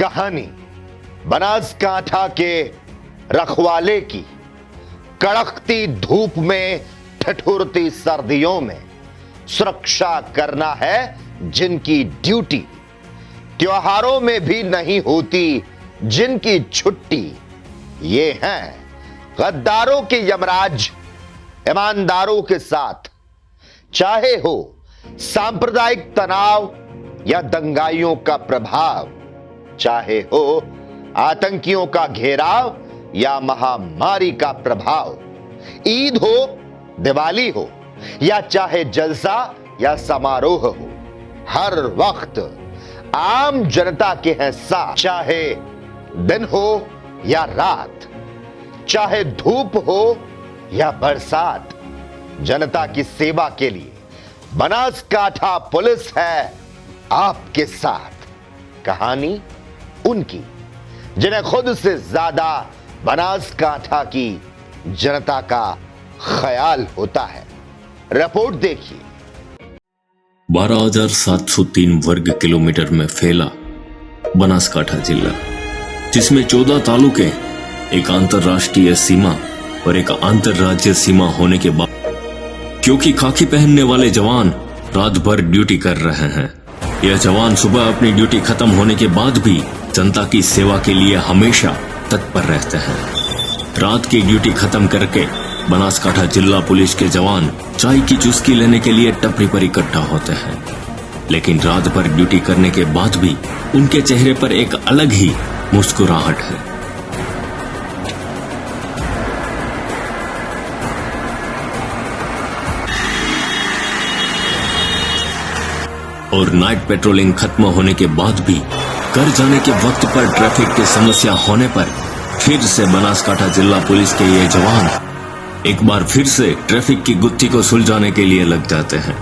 कहानी बनासकांठा के रखवाले की। कड़कती धूप में, ठिठुरती सर्दियों में सुरक्षा करना है जिनकी ड्यूटी। त्योहारों में भी नहीं होती जिनकी छुट्टी। ये हैं गद्दारों के यमराज ईमानदारों के साथ। चाहे हो सांप्रदायिक तनाव या दंगाइयों का प्रभाव, चाहे हो आतंकियों का घेराव या महामारी का प्रभाव, ईद हो, दिवाली हो या चाहे जलसा या समारोह हो, हर वक्त आम जनता के हैं साथ। चाहे दिन हो या रात, चाहे धूप हो या बरसात, जनता की सेवा के लिए बनासकांठा पुलिस है आपके साथ। कहानी उनकी जिन्हें खुद से ज्यादा बनासकांठा की जनता का ख्याल होता है। रिपोर्ट देखिए। 12,703 वर्ग किलोमीटर में फैला बनासकांठा जिला, जिसमें 14 तालुके, एक अंतरराष्ट्रीय सीमा और एक अंतरराज्य सीमा होने के बाद क्योंकि खाकी पहनने वाले जवान रात भर ड्यूटी कर रहे हैं, यह जवान सुबह अपनी ड्यूटी खत्म होने के बाद भी जनता की सेवा के लिए हमेशा तत्पर रहते हैं। रात की ड्यूटी खत्म करके बनासकांठा जिला पुलिस के जवान चाय की चुस्की लेने के लिए टपरी पर इकट्ठा होते हैं, लेकिन रात भर ड्यूटी करने के बाद भी उनके चेहरे पर एक अलग ही मुस्कुराहट है। और नाइट पेट्रोलिंग खत्म होने के बाद भी घर जाने के वक्त पर ट्रैफिक की समस्या होने पर फिर से बनासकांठा जिला पुलिस के ये जवान एक बार फिर से ट्रैफिक की गुत्थी को सुलझाने के लिए लग जाते हैं।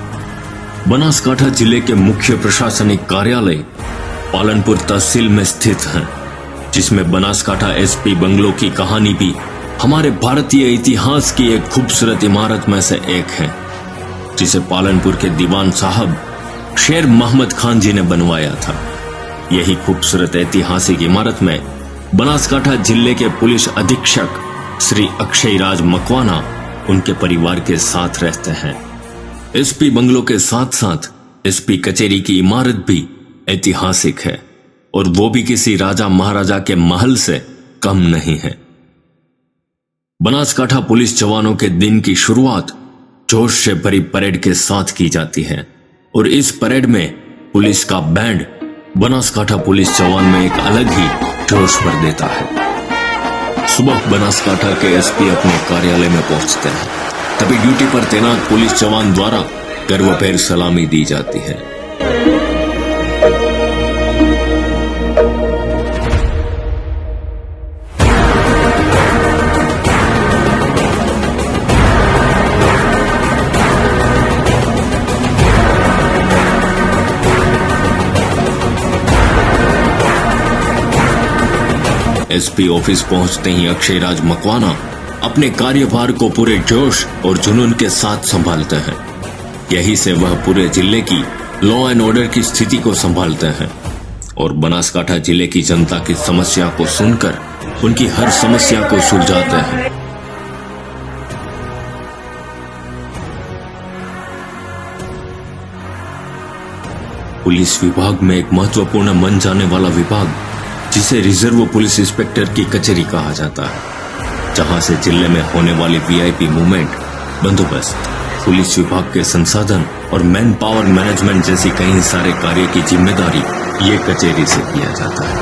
बनासकांठा जिले के मुख्य प्रशासनिक कार्यालय पालनपुर तहसील में स्थित है, जिसमें बनासकांठा एसपी बंगलो की कहानी भी हमारे भारतीय इतिहास की एक खूबसूरत इमारत में से एक है, जिसे पालनपुर के दीवान साहब शेर मोहम्मद खान जी ने बनवाया था। यही खूबसूरत ऐतिहासिक इमारत में बनासकांठा जिले के पुलिस अधीक्षक श्री अक्षय राज मकवाना उनके परिवार के साथ रहते हैं। एसपी बंगलो के साथ साथ एसपी कचेरी की इमारत भी ऐतिहासिक है, और वो भी किसी राजा महाराजा के महल से कम नहीं है। बनासकांठा पुलिस जवानों के दिन की शुरुआत जोश से भरी परेड के साथ की जाती है, और इस परेड में पुलिस का बैंड बनासकांठा पुलिस जवान में एक अलग ही जोश भर देता है। सुबह बनासकांठा के एसपी अपने कार्यालय में पहुंचते हैं, तभी ड्यूटी पर तैनात पुलिस जवान द्वारा गर्वभेर सलामी दी जाती है। एसपी ऑफिस पहुंचते ही अक्षय राज मकवाना अपने कार्यभार को पूरे जोश और जुनून के साथ संभालते हैं। यही से वह पूरे जिले की लॉ एंड ऑर्डर की स्थिति को संभालते हैं और बनासकांठा जिले की जनता की समस्या को सुनकर उनकी हर समस्या को सुलझाते हैं। पुलिस विभाग में एक महत्वपूर्ण मन जाने वाला विभाग, जिसे रिजर्व पुलिस इंस्पेक्टर की कचेरी कहा जाता है, जहां से जिले में होने वाली वीआईपी मूवमेंट, बंदोबस्त, पुलिस विभाग के संसाधन और मैन पावर मैनेजमेंट जैसी कई सारे कार्य की जिम्मेदारी ये कचेरी से किया जाता है।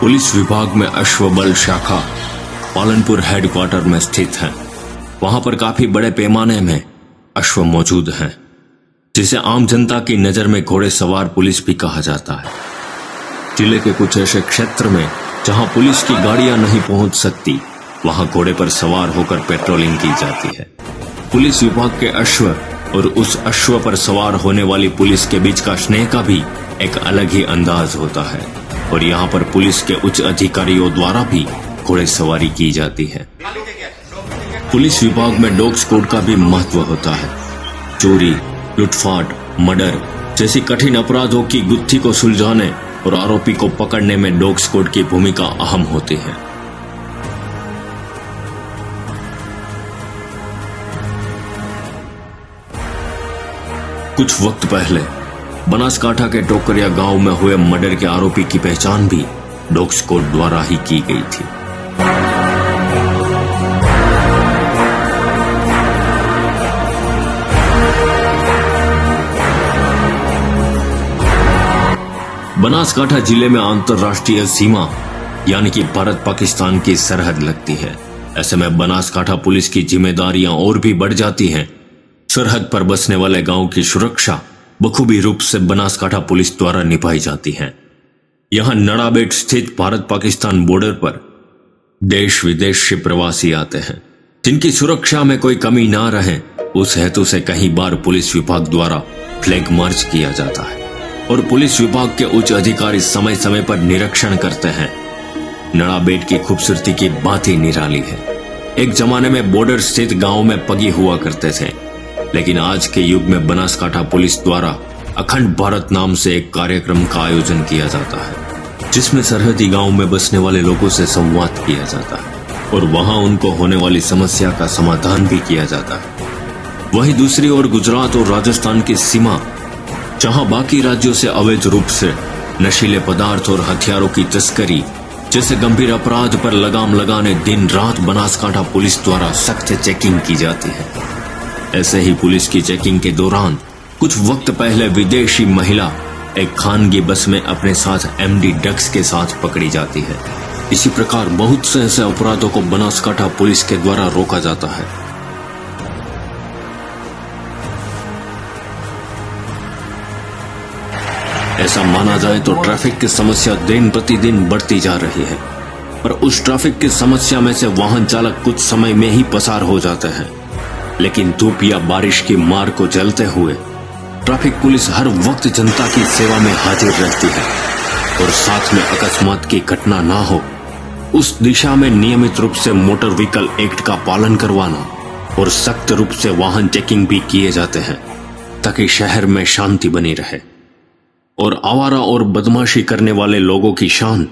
पुलिस विभाग में अश्वबल शाखा पालनपुर हेडक्वार्टर में स्थित है। वहां पर काफी बड़े पैमाने में अश्व मौजूद हैं, जिसे आम जनता की नजर में घोड़े सवार पुलिस भी कहा जाता है। जिले के कुछ ऐसे क्षेत्र में जहां पुलिस की गाड़ियां नहीं पहुंच सकती, वहां घोड़े पर सवार होकर पेट्रोलिंग की जाती है। पुलिस विभाग के अश्व और उस अश्व पर सवार होने वाली पुलिस के बीच का स्नेह का भी एक अलग ही अंदाज होता है, और यहाँ पर पुलिस के उच्च अधिकारियों द्वारा भी घोड़े सवारी की जाती है। पुलिस विभाग में डॉग स्क्वाड का भी महत्व होता है। चोरी, लूटपाट, मर्डर जैसी कठिन अपराधों की गुत्थी को सुलझाने और आरोपी को पकड़ने में डॉग स्क्वाड की भूमिका अहम होती है। कुछ वक्त पहले बनासकांठा के टोकरिया गांव में हुए मर्डर के आरोपी की पहचान भी डॉग स्क्वाड द्वारा ही की गई थी। बनासकांठा जिले में अंतर्राष्ट्रीय सीमा यानी कि भारत पाकिस्तान की सरहद लगती है। ऐसे में बनासकांठा पुलिस की जिम्मेदारियां और भी बढ़ जाती हैं। सरहद पर बसने वाले गांव की सुरक्षा बखूबी रूप से बनासकांठा पुलिस द्वारा निभाई जाती है। यहां नड़ाबेट स्थित भारत पाकिस्तान बॉर्डर पर देश विदेश से प्रवासी आते हैं, जिनकी सुरक्षा में कोई कमी ना रहे उस हेतु से कई बार पुलिस विभाग द्वारा फ्लैग मार्च किया जाता है और पुलिस विभाग के उच्च अधिकारी समय समय पर निरीक्षण करते हैं। नड़ाबेट की खूबसूरती की बात ही निराली है। एक जमाने में बॉर्डर स्थित गांव में पगी हुआ करते थे, लेकिन आज के युग में बनासकांठा पुलिस द्वारा अखंड भारत नाम से एक कार्यक्रम का आयोजन किया जाता है, जिसमें सरहदी गांव में बसने वाले लोगों से संवाद किया जाता है और वहां उनको होने वाली समस्या का समाधान भी किया जाता है। वहीं दूसरी ओर गुजरात और राजस्थान की सीमा, जहां बाकी राज्यों से अवैध रूप से नशीले पदार्थ और हथियारों की तस्करी जैसे गंभीर अपराध पर लगाम लगाने दिन रात बनासकांठा पुलिस द्वारा सख्त चेकिंग की जाती है। ऐसे ही पुलिस की चेकिंग के दौरान कुछ वक्त पहले विदेशी महिला एक खानगी बस में अपने साथ एमडी ड्रग्स के साथ पकड़ी जाती है। इसी प्रकार बहुत से ऐसे अपराधों को बनासकांठा पुलिस के द्वारा रोका जाता है। ऐसा माना जाए तो ट्रैफिक की समस्या दिन प्रतिदिन बढ़ती जा रही है, पर उस ट्रैफिक की समस्या में से वाहन चालक कुछ समय में ही पसार हो जाते हैं, लेकिन धूप या बारिश की मार को झेलते हुए ट्रैफिक पुलिस हर वक्त जनता की सेवा में हाजिर रहती है और साथ में अकस्मात की घटना ना हो उस दिशा में नियमित रूप से मोटर व्हीकल एक्ट का पालन करवाना और सख्त रूप से वाहन चेकिंग भी किए जाते हैं, ताकि शहर में शांति बनी रहे और आवारा और बदमाशी करने वाले लोगों की शान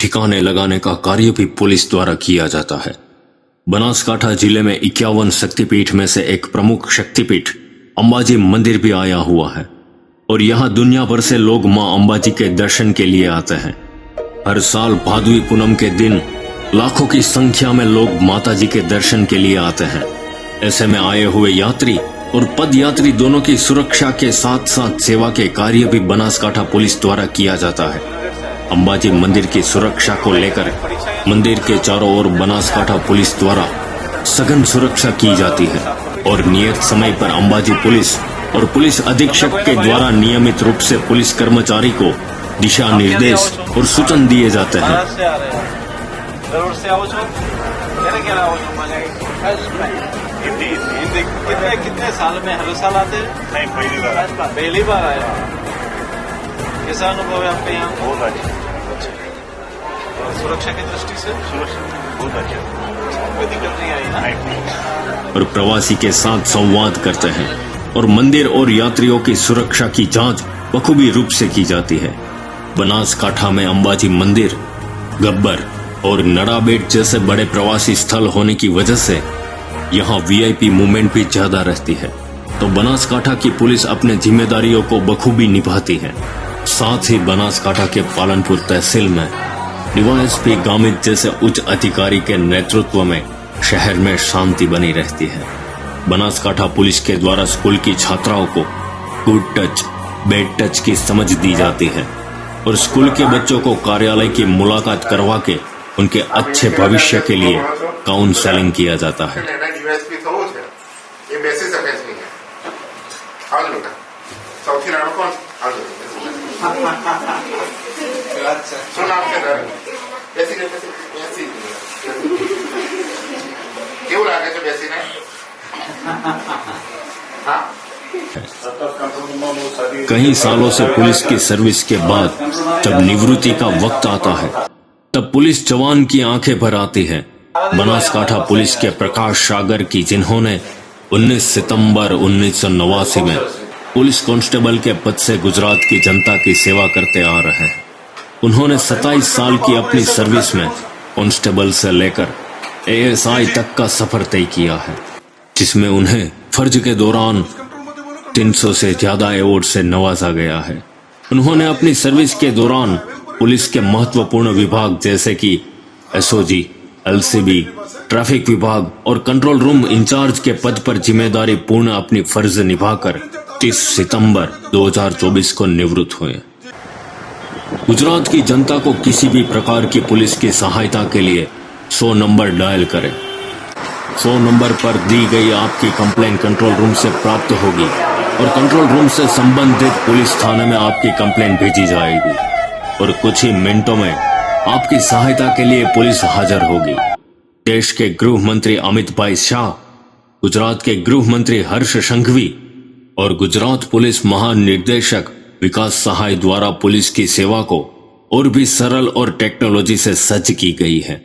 ठिकाने लगाने का कार्य भी पुलिस द्वारा किया जाता है। बनासकांठा जिले में 51 शक्तिपीठ में से एक प्रमुख शक्तिपीठ अंबाजी मंदिर भी आया हुआ है और यहाँ दुनिया भर से लोग मां अंबाजी के दर्शन के लिए आते हैं। हर साल भादवी पूनम के दिन लाखों की संख्या में लोग माता जी के दर्शन के लिए आते हैं। ऐसे में आए हुए यात्री और पद यात्री दोनों की सुरक्षा के साथ साथ सेवा के कार्य भी बनासकांठा पुलिस द्वारा किया जाता है। अंबाजी मंदिर की सुरक्षा को लेकर मंदिर के चारों ओर बनासकांठा पुलिस द्वारा सघन सुरक्षा की जाती है और नियत समय पर अंबाजी पुलिस और पुलिस अधीक्षक के द्वारा नियमित रूप से पुलिस कर्मचारी को दिशा निर्देश और सूचना दिए जाते हैं। कितने साल में हर साल आते हैं? नहीं, पहली बार आए। कैसा अनुभव है आपके यहाँ? बहुत अच्छा। सुरक्षा की दृष्टि से बहुत अच्छा, कोई दिक्कत नहीं आई ना। और प्रवासी के साथ संवाद करते हैं और मंदिर और यात्रियों की सुरक्षा की जांच बखूबी रूप से की जाती है। बनासकांठा में अंबाजी मंदिर, गब्बर और नड़ाबेट जैसे बड़े प्रवासी स्थल होने की वजह से यहाँ वीआईपी मूवमेंट भी ज्यादा रहती है, तो बनासकांठा की पुलिस अपने जिम्मेदारियों को बखूबी निभाती है। साथ ही बनासकांठा के पालनपुर तहसील में डीवाईएसपी गामित जैसे उच्च अधिकारी के नेतृत्व में शहर में शांति बनी रहती है। बनासकांठा पुलिस के द्वारा स्कूल की छात्राओं को गुड टच, बैड टच की समझ दी जाती है और स्कूल के बच्चों को कार्यालय की मुलाकात करवा के उनके अच्छे भविष्य के लिए काउंसलिंग किया जाता है। कई सालों से पुलिस की सर्विस के बाद जब निवृत्ति का वक्त आता है, तब पुलिस जवान की आंखें भर आती है बनासकाठा पुलिस के प्रकाश सागर की, जिन्होंने 19 सितंबर 1989 में पुलिस कांस्टेबल के पद से गुजरात की जनता की सेवा करते आ रहे हैं। उन्होंने 27 साल की अपनी सर्विस में कांस्टेबल से लेकर एएसआई तक का सफर तय किया है, जिसमें उन्हें फर्ज के दौरान 300 से ज्यादा अवार्ड से नवाजा गया है। उन्होंने अपनी सर्विस के दौरान पुलिस के महत्वपूर्ण विभाग जैसे कि एसओजी, एलसीबी, ट्रैफिक विभाग और कंट्रोल रूम इंचार्ज के पद पर जिम्मेदारी पूर्ण अपनी फर्ज निभाकर 30 सितंबर 2024 को निवृत्त हुए। गुजरात की जनता को किसी भी प्रकार की पुलिस की सहायता के लिए 100 नंबर डायल करें। 100 नंबर पर दी गई आपकी कंप्लेन कंट्रोल रूम से प्राप्त होगी और कंट्रोल रूम से संबंधित पुलिस थाने में आपकी कंप्लेन भेजी जाएगी और कुछ ही मिनटों में आपकी सहायता के लिए पुलिस हाजिर होगी। देश के गृह मंत्री अमित भाई शाह, गुजरात के गृह मंत्री हर्ष संघवी और गुजरात पुलिस महानिदेशक विकास सहाय द्वारा पुलिस की सेवा को और भी सरल और टेक्नोलॉजी से सज्ज की गई है।